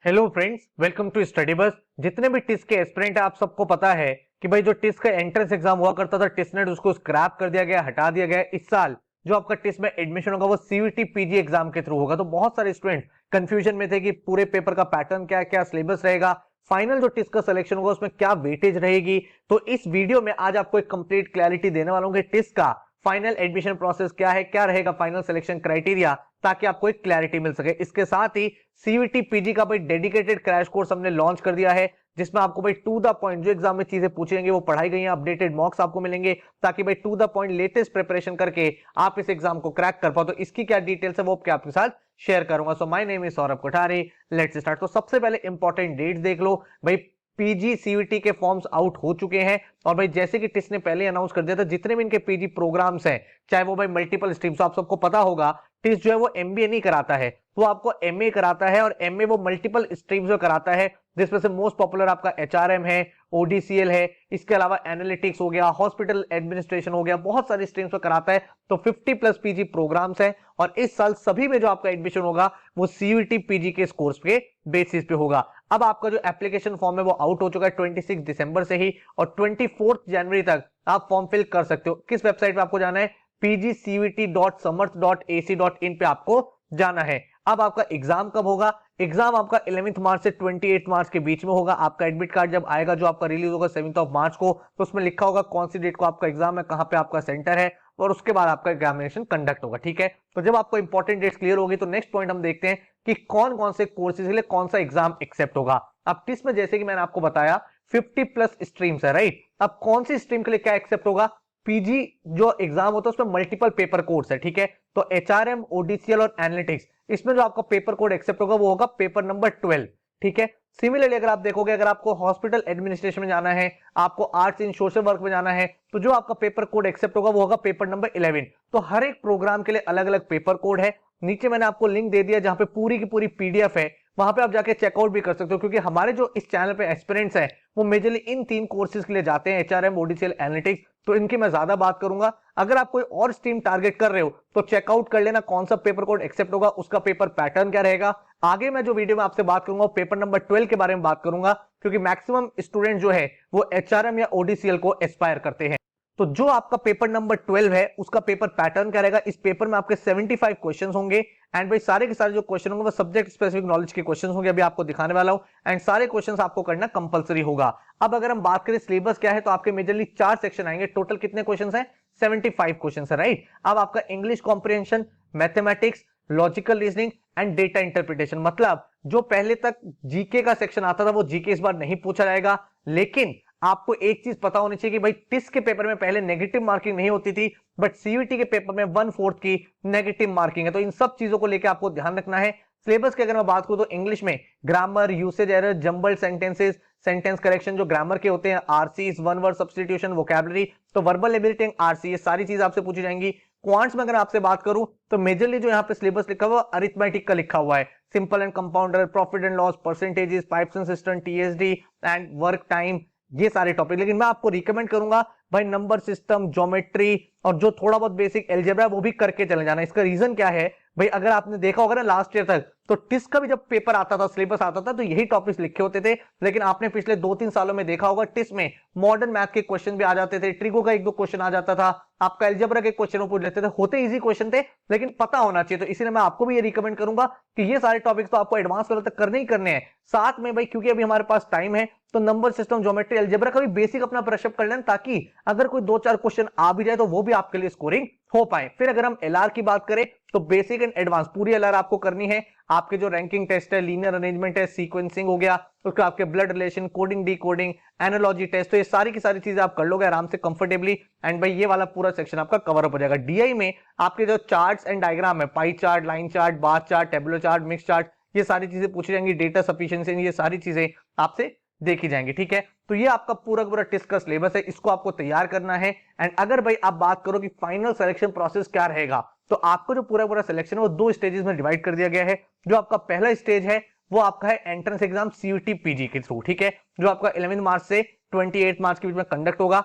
Hello friends, welcome to study bus. जितने भी TISS के एस्पिरेंट है आप सबको पता है कि भाई जो टिस का एंट्रेंस एग्जाम हुआ करता था टिसनेट उसको स्क्रैप कर दिया गया, हटा दिया गया। इस साल जो आपका टिस में एडमिशन होगा वो सीयूटी पीजी एग्जाम के थ्रू होगा। तो बहुत सारे स्टूडेंट कंफ्यूजन में थे कि पूरे पेपर का पैटर्न क्या क्या सिलेबस रहेगा, फाइनल जो टिस का सिलेक्शन होगा उसमें क्या वेटेज रहेगी। तो इस वीडियो में आज आपको एक कंप्लीट क्लैरिटी देने वाला हूं कि टिस का फाइनल एडमिशन प्रोसेस क्या है, क्या रहेगा फाइनल सिलेक्शन क्राइटेरिया, ताकि आपको एक क्लैरिटी मिल सके। इसके साथ ही सीयूटी पीजी का भाई डेडिकेटेड क्रैश कोर्स हमने लॉन्च कर दिया है, जिसमें आपको भाई टू द पॉइंट जो एग्जाम में चीजें पूछी जाएंगी वो पढ़ाई गई हैं, अपडेटेड मॉक्स आपको मिलेंगे, ताकि भाई to the point latest preparation करके आप इस एग्जाम को क्रैक कर पाओ। तो इसकी क्या डिटेल्स है वो आपके आपके साथ शेयर करूंगा। So my name is Saurabh Kothari, let's start. तो सबसे पहले इंपॉर्टेंट डेट्स देख लो भाई। पीजी सीयूटी के फॉर्म्स आउट हो चुके हैं और भाई जैसे कि टिस ने पहले अनाउंस कर दिया था जितने भी इनके पीजी प्रोग्राम्स हैं, चाहे वो भाई मल्टीपल स्ट्रीम्स, आप सबको पता होगा टिस जो है वो एमबीए नहीं कराता है, वो आपको एमए कराता है। और एमए वो मल्टीपल स्ट्रीम्स में कराता है, जिसमें से मोस्ट पॉपुलर आपका एचआरएम है, ओडीसीएल है, इसके अलावा एनालिटिक्स हो गया, हॉस्पिटल एडमिनिस्ट्रेशन हो गया, बहुत सारी स्ट्रीम्स में कराता है। तो 50 प्लस पीजी प्रोग्राम्स हैं और इस साल सभी में जो आपका एडमिशन होगा वो सीयूटी पीजी के कोर्स के बेसिस पे होगा। अब आपका जो एप्लीकेशन फॉर्म है वो आउट हो चुका है 26 दिसंबर से ही, और 24 जनवरी तक आप फॉर्म फिल कर सकते हो। किस वेबसाइट पे आपको जाना है? pgcvt.samarth.ac.in पे आपको जाना है। अब आपका एग्जाम कब होगा? एग्जाम आपका 11 मार्च से 28 मार्च के बीच में होगा। आपका एडमिट कार्ड जब आएगा, जो आपका रिलीज होगा 7 मार्च को, तो उसमें लिखा होगा कौन सी डेट को आपका एग्जाम है, कहां पे आपका सेंटर है, और उसके बाद आपका एग्जामिनेशन कंडक्ट होगा। ठीक है, तो जब आपको इंपॉर्टेंट डेट्स क्लियर होगी तो नेक्स्ट पॉइंट हम देखते हैं कि कौन कौन से कोर्सेज के लिए कौन सा एग्जाम एक्सेप्ट होगा। अब टिस में जैसे कि मैंने आपको बताया 50 प्लस स्ट्रीम्स है, राइट। अब कौन सी स्ट्रीम के लिए क्या एक्सेप्ट होगा? पीजी जो एग्जाम होता है उसमें मल्टीपल पेपर कोड्स है, ठीक है। तो एचआरएम, ओडीसीएल और एनालिटिक्स, इसमें जो आपका पेपर कोड एक्सेप्ट होगा वो होगा पेपर नंबर 12, ठीक है। सिमिलरली अगर आप देखोगे, अगर आपको हॉस्पिटल एडमिनिस्ट्रेशन में जाना है, आपको आर्ट्स इन सोशल वर्क में जाना है, तो जो आपका पेपर कोड एक्सेप्ट होगा वो होगा पेपर नंबर 11। तो हर एक प्रोग्राम के लिए अलग अलग पेपर कोड है। नीचे मैंने आपको लिंक दे दिया जहां पे पूरी की पूरी पीडीएफ है, वहां पे आप जाके चेकआउट भी कर सकते हो, क्योंकि हमारे जो इस चैनल पे एस्पिरेंट्स हैं वो मेजरली इन 3 कोर्सेज के लिए जाते हैं, एचआरएम, ओडीसीएल, एनालिटिक्स। तो इनकी मैं ज्यादा बात करूंगा। अगर आप कोई और स्ट्रीम टारगेट कर रहे हो तो चेकआउट कर लेना कौन सा पेपर कोड एक्सेप्ट होगा, उसका पेपर पैटर्न क्या रहेगा। आगे मैं जो वीडियो में आपसे बात करूंगा वो पेपर नंबर 12 के बारे में बात करूंगा, क्योंकि मैक्सिमम स्टूडेंट जो है वो एचआरएम या ओडीसीएल को एस्पायर करते हैं। तो जो आपका पेपर नंबर 12 है उसका पेपर पैटर्न क्या रहेगा? इस पेपर में आपके 75 क्वेश्चंस होंगे, एंड भाई सारे के सारे जो क्वेश्चन होंगे वो सब्जेक्ट स्पेसिफिक नॉलेज के क्वेश्चंस होंगे, अभी आपको दिखाने वाला हूं। एंड सारे क्वेश्चंस आपको करना कंपलसरी होगा। अब अगर हम बात करें सिलेबस क्या है, तो आपके मेजरली 4 सेक्शन आएंगे। टोटल कितने क्वेश्चंस हैं? 75 क्वेश्चंस है, राइट। अब आपका English comprehension, mathematics, logical reasoning and data interpretation, मतलब जो पहले तक जीके का सेक्शन आता था वो जीके इस बार नहीं पूछा जाएगा। लेकिन आपको एक चीज पता होनी चाहिए कि भाई टिस के पेपर में पहले नेगेटिव मार्किंग नहीं होती थी, बट सीयूटी के पेपर में 1/4 की नेगेटिव मार्किंग है। तो इन सब चीजों को लेकर आपको ध्यान रखना है। सिलेबस की अगर मैं बात करूं तो इंग्लिश में grammar, usage error, jumbled sentences, sentence correction जो ग्रामर के होते हैं, RCs, one word substitution, vocabulary, तो वर्बल एबिलिटी एंड आरसी, ये सारी चीज आपसे पूछी जाएंगी। क्वांट्स में अगर आपसे बात करूं तो मेजरली जो यहाँ पे सिलेबस लिखा हुआ अरिथमेटिक का लिखा हुआ है, simple and compounder, profit and loss, percentages, pipes and system, TSD and work time, ये सारे टॉपिक। लेकिन मैं आपको रिकमेंड करूंगा भाई नंबर सिस्टम, ज्योमेट्री और जो थोड़ा बहुत बेसिक अलजेब्रा वो भी करके चले जाना। इसका रीजन क्या है भाई, अगर आपने देखा होगा ना लास्ट ईयर तक, तो टिस का भी जब पेपर आता था, सिलेबस आता था, तो यही टॉपिक्स लिखे होते थे। लेकिन आपने पिछले 2-3 सालों में देखा होगा टिस में मॉडर्न मैथ के क्वेश्चन भी आ जाते थे, ट्रिगो का 1-2 क्वेश्चन आ जाता था, आपका अलजेब्रा के क्वेश्चन पूछ लेते थे। होते इजी क्वेश्चन थे लेकिन पता होना चाहिए। तो इसीलिए मैं आपको भी ये रिकमेंड करूंगा कि ये सारे टॉपिक्स तो आपको एडवांस लेवल तक करने ही करने हैं। साथ में भाई क्योंकि अभी हमारे पास टाइम है, तो नंबर सिस्टम, ज्योमेट्री, अलजेब्रा का भी बेसिक अपना ब्रशअप कर लेना, ताकि अगर कोई 2-4 क्वेश्चन आ भी जाए तो वो भी आपके लिए स्कोरिंग हो पाए। फिर अगर हम एलआर की बात करें तो बेसिक एंड एडवांस पूरी एलआर आपको करनी है। आपके जो रैंकिंग टेस्ट है, लीनियर अरेंजमेंट है, सीक्वेंसिंग हो गया, उसके आपके blood relation, coding, decoding, analogy test, तो ये सारी की सारी चीजें आप कर लोगे आराम से कंफर्टेबली। एंड भाई ये वाला पूरा सेक्शन आपका कवर अप हो जाएगा। डीआई में आपके जो चार्ट्स एंड डायग्राम है, pie chart, line chart, bar chart, tabular chart, mix chart, ये सारी चीजें पूछी जाएंगी। डेटा सफिशिएंसी, ये सारी चीजें आपसे देखी जाएंगी, ठीक है। तो ये आपका पूरा पूरा टिस का सिलेबस है, इसको आपको तैयार करना है। एंड अगर भाई आप बात करो कि फाइनल सिलेक्शन प्रोसेस क्या रहेगा, तो आपको जो पूरा पूरा सिलेक्शन है वो 2 स्टेजेस में डिवाइड कर दिया गया है। जो आपका पहला स्टेज है वो आपका है एंट्रेंस एग्जाम सीयूटी पीजी के थ्रू, ठीक है, जो आपका 11 मार्च से 28 मार्च के बीच में कंडक्ट होगा।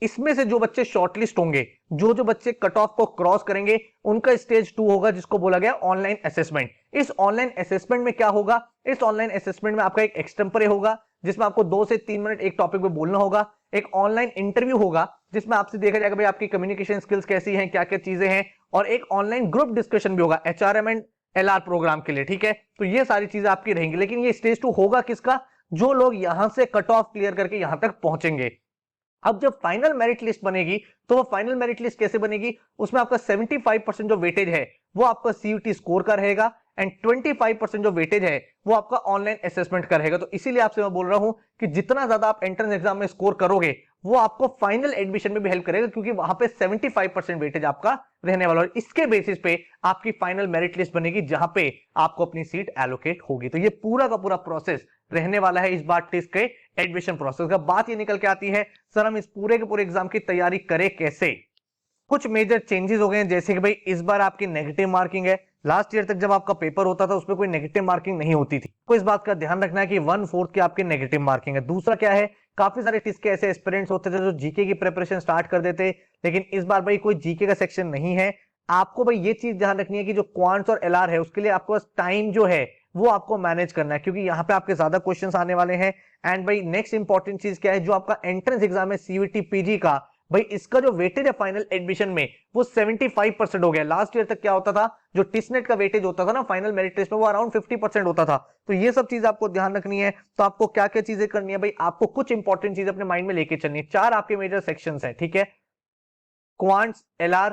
इसमें से जो बच्चे शॉर्टलिस्ट होंगे, जो जो बच्चे कट ऑफ को क्रॉस करेंगे, उनका स्टेज 2 होगा, जिसको बोला गया ऑनलाइन असेसमेंट। इस ऑनलाइन असेसमेंट में क्या होगा, इस ऑनलाइन असेसमेंट में आपका एक एक्सटेम्परे होगा, जिसमें आपको 2 से 3 मिनट एक टॉपिक पे बोलना होगा। एक ऑनलाइन इंटरव्यू होगा, जिसमें आपसे देखा जाएगा भाई आपकी कम्युनिकेशन स्किल्स कैसी हैं, क्या क्या चीजें हैं। और एक ऑनलाइन ग्रुप डिस्कशन भी होगा HRM एंड LR प्रोग्राम के लिए, ठीक है। तो ये सारी चीजें आपकी रहेंगी। लेकिन ये स्टेज 2 होगा किसका, जो लोग यहां से कट ऑफ क्लियर करके यहां तक पहुंचेंगे। अब जब फाइनल मेरिट लिस्ट बनेगी, तो वो फाइनल मेरिट लिस्ट कैसे बनेगी, उसमें आपका 75% जो वेटेज है वो आपका CUT स्कोर का रहेगा, एंड 25% जो वेटेज है वो आपका ऑनलाइन असेसमेंट का रहेगा। तो इसीलिए आपसे मैं बोल रहा हूं कि जितना ज्यादा आप एंट्रेंस एग्जाम में स्कोर करोगे, वो आपको फाइनल एडमिशन में भी हेल्प करेगा, क्योंकि वहां पे 75% वेटेज आपका रहने वाला है। और इसके बेसिस पे आपकी फाइनल मेरिट लिस्ट बनेगी, जहां पे आपको अपनी सीट एलोकेट होगी। तो ये पूरा का पूरा प्रोसेस रहने वाला है इस बार टेस्ट के एडमिशन प्रोसेस का। बात ये निकल के आती है, सर हम इस पूरे के पूरे एग्जाम की तैयारी करें कैसे। कुछ मेजर चेंजेस हो गए हैं, जैसे कि भाई इस बार आपकी नेगेटिव मार्किंग है। लास्ट ईयर तक जब आपका पेपर होता था उसमें कोई नेगेटिव मार्किंग नहीं होती थी। तो इस बात का ध्यान रखना है कि 1/4 की आपकी नेगेटिव मार्किंग है। दूसरा क्या है, काफी सारे टिस्ट के ऐसे एस्पिरेंट्स होते थे जो जीके की प्रिपरेशन स्टार्ट कर देते, लेकिन इस बार भाई कोई जीके का सेक्शन नहीं है। आपको भाई ये चीज ध्यान रखनी है कि जो क्वांट्स और LR है, उसके लिए आपको टाइम जो है वो आपको मैनेज करना है, क्योंकि यहाँ पे आपके ज्यादा क्वेश्चंस आने वाले हैं। एंड भाई नेक्स्ट इंपॉर्टेंट चीज क्या है, जो आपका एंट्रेंस एग्जाम है CUT PG का, भाई इसका जो वेटेज है फाइनल एडमिशन में वो 75% हो गया। लास्ट ईयर तक क्या होता था, जो टिसनेट का वेटेज होता था ना फाइनल मेरिट टेस्ट में, वो अराउंड 50% होता था। तो ये सब चीज आपको ध्यान रखनी है। तो आपको क्या क्या चीजें करनी है भाई, आपको कुछ इंपॉर्टेंट चीज अपने माइंड में लेके चलनी है। 4 आपके मेजर सेक्शंस है, ठीक है, quants, LR,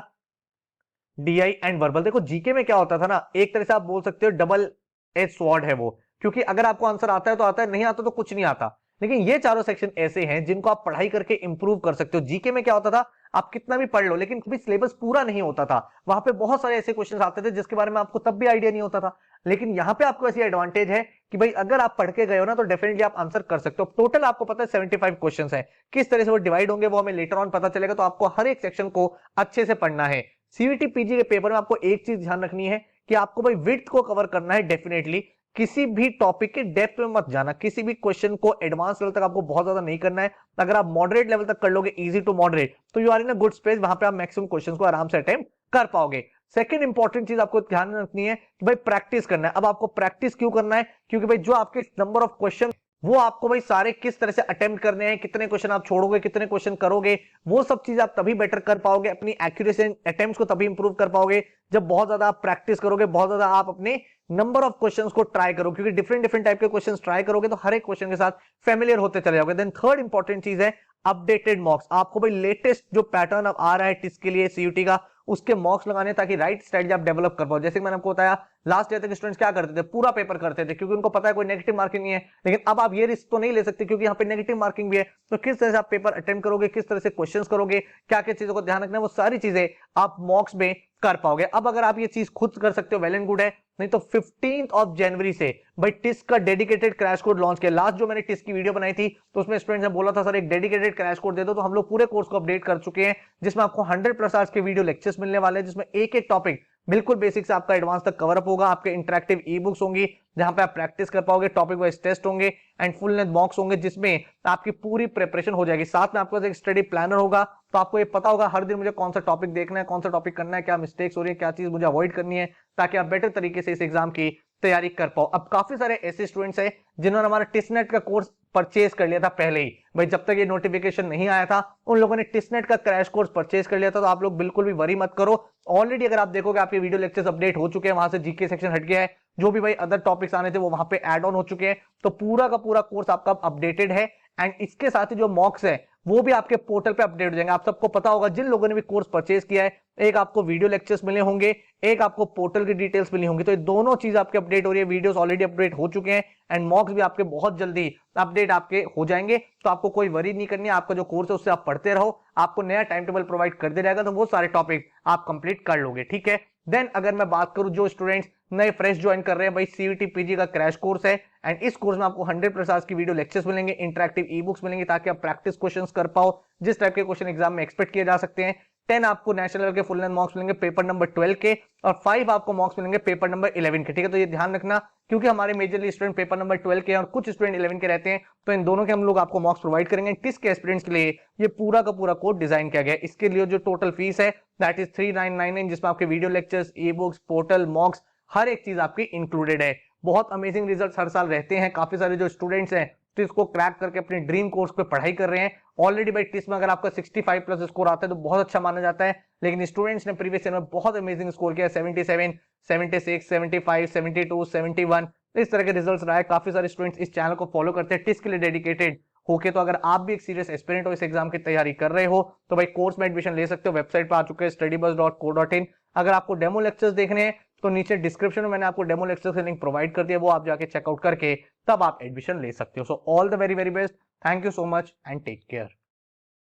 DI and verbal. देखो जीके में क्या होता था ना, एक तरह से आप बोल सकते हो डबल एज स्वॉर्ड है वो, क्योंकि अगर आपको आंसर आता है तो आता है, नहीं आता तो कुछ नहीं आता। लेकिन ये चारों सेक्शन ऐसे हैं जिनको आप पढ़ाई करके इंप्रूव कर सकते हो। जीके में क्या होता था, आप कितना भी पढ़ लो लेकिन कभी सिलेबस पूरा नहीं होता था। वहां पे बहुत सारे ऐसे क्वेश्चंस आते थे जिसके बारे में आपको तब भी आइडिया नहीं होता था। लेकिन यहाँ पे आपको ऐसी एडवांटेज है कि भाई अगर आप पढ़ के गए हो ना, तो डेफिनेटली आप आंसर कर सकते हो। टोटल आपको पता है 75 क्वेश्चन है, किस तरह से वो डिवाइड होंगे वो हमें लेटर ऑन पता चलेगा। तो आपको हर एक सेक्शन को अच्छे से पढ़ना है। CUT PG के पेपर में आपको एक चीज ध्यान रखनी है कि आपको भाई विड्थ को कवर करना है डेफिनेटली। किसी भी टॉपिक के डेप्थ में मत जाना, किसी भी क्वेश्चन को एडवांस लेवल तक आपको बहुत ज्यादा नहीं करना है। अगर आप मॉडरेट लेवल तक कर लोगे, इजी टू मॉडरेट, तो you are in a good space, वहां पे आप मैक्सिमम क्वेश्चंस को आराम से अटेम्प्ट कर पाओगे। सेकंड इंपॉर्टेंट चीज आपको ध्यान रखनी है कि भाई प्रैक्टिस करना है। अब आपको प्रैक्टिस क्यों करना है, क्योंकि भाई जो आपके नंबर ऑफ क्वेश्चन वो आपको भाई सारे किस तरह से अटेम्प्ट करने हैं, कितने क्वेश्चन आप छोड़ोगे, कितने क्वेश्चन करोगे, वो सब चीज आप तभी बेटर कर पाओगे। अपनी एक्यूरेसी अटेम्प्ट्स को तभी इंप्रूव कर पाओगे जब बहुत ज्यादा आप प्रैक्टिस करोगे, बहुत ज्यादा आप अपने नंबर ऑफ क्वेश्चंस को ट्राई करो, क्योंकि डिफरेंट डिफरेंट टाइप के क्वेश्चंस ट्राई करोगे तो हर एक क्वेश्चन के साथ फेमिलियर होते चले जाओगे। देन थर्ड इंपॉर्टेंट चीज है अपडेटेड मॉक्स। आपको भाई लेटेस्ट जो पैटर्न अब आ रहा है टिस्ट के लिए CUT का, उसके मॉक्स लगाने ताकि राइट स्ट्रेटजी आप डेवलप कर पाओ। जैसे कि मैंने आपको बताया, लास्ट ईयर तक स्टूडेंट्स क्या करते थे, पूरा पेपर करते थे क्योंकि उनको पता है कोई नेगेटिव मार्किंग नहीं है। लेकिन अब आप ये रिस्क तो नहीं ले सकते क्योंकि यहाँ पे नेगेटिव मार्किंग भी है। तो किस तरह से आप पेपर अटेम्प्ट करोगे, किस तरह से क्वेश्चंस करोगे, क्या क्या चीजों को ध्यान रखना है, वो सारी चीजें आप मॉक्स में कर पाओगे। अब अगर आप ये चीज खुद कर सकते हो वेल एंड गुड है, नहीं तो 15 जनवरी से भाई टिस्ट का डेडिकेटेड क्रैश कोड लॉन्च किया। लास्ट जो मैंने टिस्ट की वीडियो बनाई थी तो उसमें स्टूडेंट्स ने बोला था सर एक डेडिकेटेड क्रैश कोड दे दो, तो हम लोग पूरे कोर्स को अपडेट कर चुके हैं, जिसमें आपको 100+ आवर्स के वीडियो लेक्चर्स मिलने वाले हैं, जिसमें एक एक टॉपिक बिल्कुल बेसिक से आपका एडवांस तक कवर अप होगा। आपके इंटरेक्टिव ई बुक्स होंगी जहां पे आप प्रैक्टिस कर पाओगे, टॉपिक वाइज टेस्ट होंगे एंड फुल लेंथ मॉक्स होंगे, जिसमें आपकी पूरी प्रिपरेशन हो जाएगी। साथ में आपके पास एक स्टडी प्लानर होगा, तो आपको ये पता होगा हर दिन मुझे कौन सा टॉपिक देखना है, कौन सा टॉपिक करना है, क्या मिस्टेक्स हो रही है, क्या चीज मुझे अवॉइड करनी है, ताकि आप बेटर तरीके से इस एग्जाम की तैयारी कर पाओ। अब काफी सारे ऐसे स्टूडेंट्स हैं जिन्होंने हमारा टिस्नेट का कोर्स परचेज कर लिया था पहले ही। भाई जब तक ये नोटिफिकेशन नहीं आया था उन लोगों ने टिस्नेट का क्रैश कोर्स परचेज कर लिया था। तो आप लोग बिल्कुल भी वरी मत करो। ऑलरेडी अगर आप देखोगे आपके वीडियो लेक्चर्स अपडेट हो चुके हैं, वहां से जीके सेक्शन हट गया है, जो भी भाई अदर टॉपिक्स आने थे वो वहां पे ऐड ऑन हो चुके हैं। तो पूरा का पूरा कोर्स आपका अपडेटेड है। एंड इसके साथ ही जो मॉक्स है वो भी आपके पोर्टल पे अपडेट हो जाएंगे। आप सबको पता होगा, जिन लोगों ने भी कोर्स परचेज किया है, एक आपको वीडियो लेक्चर्स मिले होंगे, एक आपको पोर्टल की डिटेल्स मिली होंगी। तो ये दोनों चीज आपके अपडेट हो रही है, वीडियोस ऑलरेडी अपडेट हो चुके हैं एंड मॉक्स भी आपके बहुत जल्दी अपडेट आपके हो जाएंगे। तो आपको कोई वरी नहीं करनी है, आपका जो कोर्स है उससे आप पढ़ते रहो, आपको नया टाइम टेबल प्रोवाइड कर दिया जाएगा, तो वो सारे टॉपिक आप कंप्लीट कर लोगे, ठीक है। देन अगर मैं बात करूं जो स्टूडेंट्स नए फ्रेश ज्वाइन कर रहे हैं, भाई CUT PG का क्रैश कोर्स है एंड इस कोर्स में आपको 100+ आवर्स की वीडियो लेक्चर्स मिलेंगे, इंटरेक्टिव ई बुक्स मिलेंगे, ताकि आप प्रैक्टिस क्वेश्चंस कर पाओ जिस टाइप के क्वेश्चन एग्जाम में एक्सपेक्ट किए जा सकते हैं। 10 आपको नेशनल लेवल के फुल लेंथ मॉक्स मिलेंगे पेपर नंबर 12 के, और 5 आपको मॉक्स मिलेंगे पेपर नंबर 11 के। ठीक है, तो ये ध्यान रखना, क्योंकि हमारे मेजरली स्टूडेंट पेपर नंबर 12 के और कुछ स्टूडेंट 11 के रहते हैं, तो इन दोनों के हम लोग आपको मॉक्स प्रोवाइड करेंगे। टिस्ट के एस्पिरेंट्स के लिए ये पूरा का पूरा कोर्स डिजाइन किया गया है। इसके लिए जो टोटल फीस है दैट इज 3999, जिसमें आपके video lectures, e books, portal, mocks, हर एक चीज आपकी इंक्लूडेड है। बहुत अमेजिंग रिजल्ट्स हर साल रहते हैं। काफी सारे जो स्टूडेंट्स हैं तो इसको क्रैक करके अपने ड्रीम कोर्स पे पढ़ाई कर रहे हैं। ऑलरेडी भाई टिस्ट में अगर आपका 65 प्लस स्कोर आता है तो बहुत अच्छा माना जाता है, लेकिन स्टूडेंट्स ने प्रीवियस ईयर में बहुत अमेजिंग स्कोर किया, 77, 76, 75, 72, 71, इस तरह के रिजल्ट्स रहा है। काफी सारे स्टूडेंट्स इस चैनल को फॉलो करते हैं टिस्ट के लिए डेडिकेटेड होके। तो अगर आप भी एक सीरियस एस्पिरेंट हो, इस एग्जाम की तैयारी कर रहे हो, तो भाई कोर्स में एडमिशन ले सकते हो। वेबसाइट पर आ चुके हैं studybuzz.co.in। अगर आपको डेमो लेक्चर्स देखने हैं तो नीचे डिस्क्रिप्शन में मैंने आपको डेमो लेक्चर का लिंक प्रोवाइड कर दिया, वो आप जाके चेकआउट करके तब आप एडमिशन ले सकते हो। So all the very very best, thank you so much and take care.